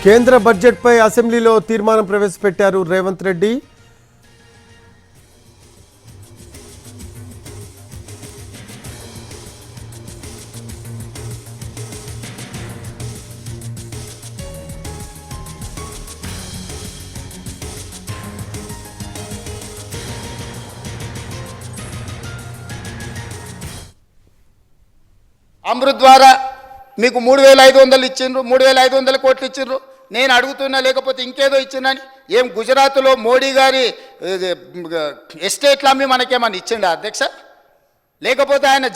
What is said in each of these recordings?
కేంద్ర బడ్జెట్పై అసెంబ్లీలో తీర్మానం ప్రవేశపెట్టారు రేవంత్ రెడ్డి. అమృత్ ద్వారా మీకు 3500 ఇచ్చిండ్రు, 3500 కోట్లు ఇచ్చిండ్రు. నేను అడుగుతున్నా, లేకపోతే ఇంకేదో ఇచ్చినని. ఏం గుజరాత్లో మోడీ గారి ఎస్టేట్లు అమ్మి మనకేమన్నా ఇచ్చిండా అధ్యక్ష? లేకపోతే ఆయన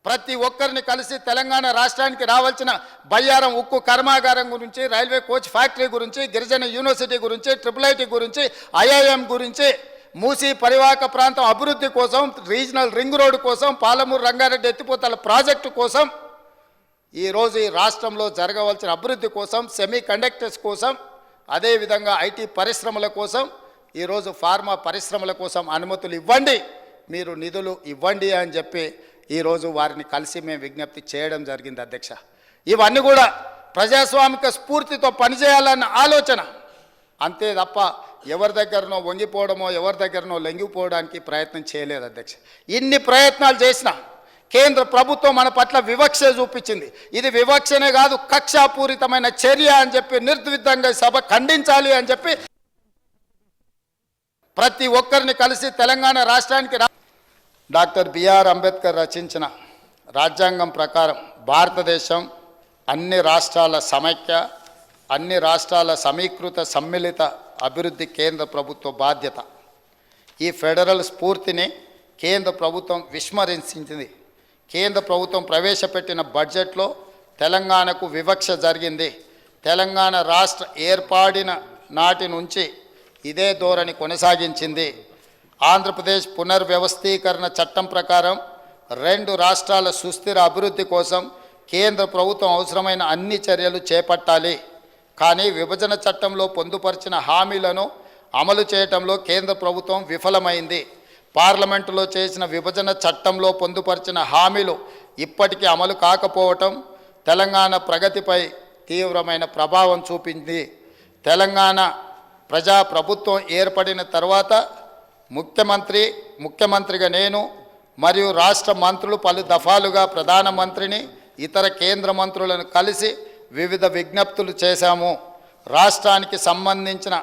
ప్రతి ఒక్కరిని కలిసి తెలంగాణ రాష్ట్రానికి రావాల్సిన బయ్యారం ఉక్కు కర్మాగారం గురించి, రైల్వే కోచ్ ఫ్యాక్టరీ గురించి, గిరిజన యూనివర్సిటీ గురించి, IIIT గురించి, IIM గురించి, మూసీ పరివాహక ప్రాంతం అభివృద్ధి కోసం, రీజనల్ రింగ్ రోడ్డు కోసం, పాలమూరు రంగారెడ్డి ఎత్తిపోతల ప్రాజెక్టు కోసం, ఈరోజు ఈ రాష్ట్రంలో జరగవలసిన అభివృద్ధి కోసం, సెమీ కండక్టర్స్ కోసం, అదేవిధంగా IT పరిశ్రమల కోసం, ఈరోజు ఫార్మా పరిశ్రమల కోసం అనుమతులు ఇవ్వండి, మీరు నిధులు ఇవ్వండి అని చెప్పి ఈరోజు వారిని కలిసి మేము విజ్ఞప్తి చేయడం జరిగింది అధ్యక్ష. ఇవన్నీ కూడా ప్రజాస్వామిక స్ఫూర్తితో పనిచేయాలన్న ఆలోచన, అంతే తప్ప ఎవరి దగ్గరనో వంగిపోవడమో ఎవరి దగ్గరనో లొంగిపోవడానికి ప్రయత్నం చేయలేదు అధ్యక్ష. ఇన్ని ప్రయత్నాలు చేసినా కేంద్ర ప్రభుత్వం మన పట్ల వివక్ష చూపించింది. ఇది వివక్షనే కాదు, కక్షాపూరితమైన చర్య అని చెప్పి నిర్ద్విధంగా సభ ఖండించాలి అని చెప్పి ప్రతి ఒక్కరిని కలిసి తెలంగాణ రాష్ట్రానికి డాక్టర్ బిఆర్ అంబేద్కర్ రచించిన రాజ్యాంగం ప్రకారం భారతదేశం అన్ని రాష్ట్రాల సమైక్య, అన్ని రాష్ట్రాల సమీకృత సమ్మిళిత అభివృద్ధి కేంద్ర ప్రభుత్వ బాధ్యత. ఈ ఫెడరల్ స్ఫూర్తిని కేంద్ర ప్రభుత్వం విస్మరించింది. కేంద్ర ప్రభుత్వం ప్రవేశపెట్టిన బడ్జెట్లో తెలంగాణకు వివక్ష జరిగింది. తెలంగాణ రాష్ట్ర ఏర్పాడిన నాటి నుంచి ఇదే ధోరణి కొనసాగించింది. ఆంధ్రప్రదేశ్ పునర్వ్యవస్థీకరణ చట్టం ప్రకారం 2 రాష్ట్రాల సుస్థిర అభివృద్ధి కోసం కేంద్ర ప్రభుత్వం అవసరమైన అన్ని చర్యలు చేపట్టాలి. కానీ విభజన చట్టంలో పొందుపరిచిన హామీలను అమలు చేయటంలో కేంద్ర ప్రభుత్వం విఫలమైంది. పార్లమెంటులో చేసిన విభజన చట్టంలో పొందుపరిచిన హామీలు ఇప్పటికీ అమలు కాకపోవటం తెలంగాణ ప్రగతిపై తీవ్రమైన ప్రభావం చూపింది. తెలంగాణ ప్రజాప్రభుత్వం ఏర్పడిన తర్వాత ముఖ్యమంత్రిగా నేను మరియు రాష్ట్ర మంత్రులు పలు దఫాలుగా ప్రధానమంత్రిని, ఇతర కేంద్ర మంత్రులను కలిసి వివిధ విజ్ఞప్తులు చేశాము. రాష్ట్రానికి సంబంధించిన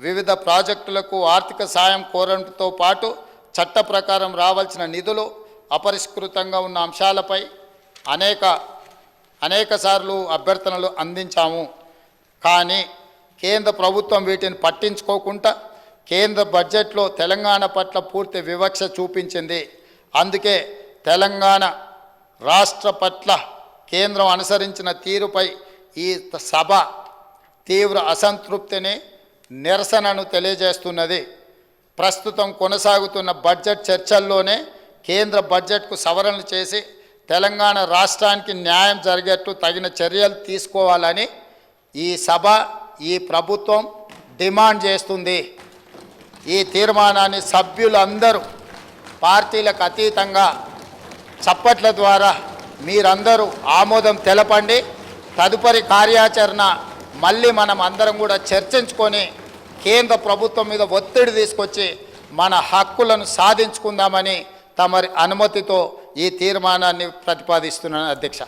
వివిధ ప్రాజెక్టులకు ఆర్థిక సాయం కోరడంతో పాటు చట్ట ప్రకారం రావాల్సిన నిధులు అపరిష్కృతంగా ఉన్న అంశాలపై అనేక సార్లు అభ్యర్థనలు అందించాము. కానీ కేంద్ర ప్రభుత్వం వీటిని పట్టించుకోకుండా కేంద్ర బడ్జెట్లో తెలంగాణ పట్ల పూర్తి వివక్ష చూపించింది. అందుకే తెలంగాణ రాష్ట్ర పట్ల కేంద్రం అనుసరించిన తీరుపై ఈ సభ తీవ్ర అసంతృప్తిని, నిరసనను తెలియజేస్తున్నది. ప్రస్తుతం కొనసాగుతున్న బడ్జెట్ చర్చల్లోనే కేంద్ర బడ్జెట్కు సవరణలు చేసి తెలంగాణ రాష్ట్రానికి న్యాయం జరిగేట్టు తగిన చర్యలు తీసుకోవాలని ఈ సభ, ఈ ప్రభుత్వం డిమాండ్ చేస్తుంది. ఈ తీర్మానాన్ని సభ్యులందరూ పార్టీలకు అతీతంగా చప్పట్ల ద్వారా మీరందరూ ఆమోదం తెలపండి. తదుపరి కార్యాచరణ మళ్ళీ మనం అందరం కూడా చర్చించుకొని కేంద్ర ప్రభుత్వం మీద ఒత్తిడి తీసుకొచ్చి మన హక్కులను సాధించుకుందామని తమరి అనుమతితో ఈ తీర్మానాన్ని ప్రతిపాదిస్తున్నాను అధ్యక్ష.